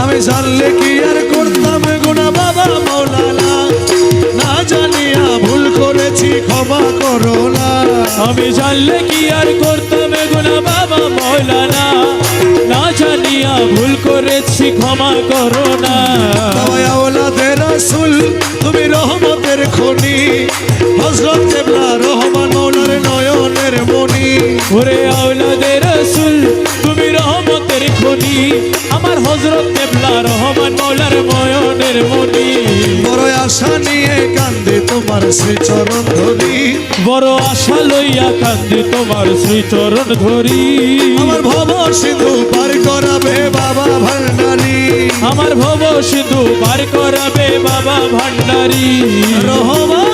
আমি জানলে কি আর করতাম গুনাহ বাবা মাওলানা, না জানিয়া ভুল করেছি ক্ষমা করো না। আমি জানলে কি আর করতাম গুনাহ বাবা মাওলানা, না জানিয়া ভুল করেছি ক্ষমা করো না। বাবা আওলাদে রাসূল তুমি রহমতের খনি, হযরত কেবলা রহমান মওলার নয়নের মনি। ওরে আওলাদে রাসূল তুমি রহমতের খনি, আমার হযরত কেবলা রহমান মওলার নয়নের মনি। বড় আশা নিয়ে কান্দে তোমার শ্রীচরণ ধরি, বড় আশা লইয়া কান্দি তোমার শ্রীচরণ ধরি। আমার ভব সিন্ধু পার করাবে বাবা ভান্ডারী, আমার ভব সিন্ধু পার করাবে বাবা ভান্ডারী। রহমান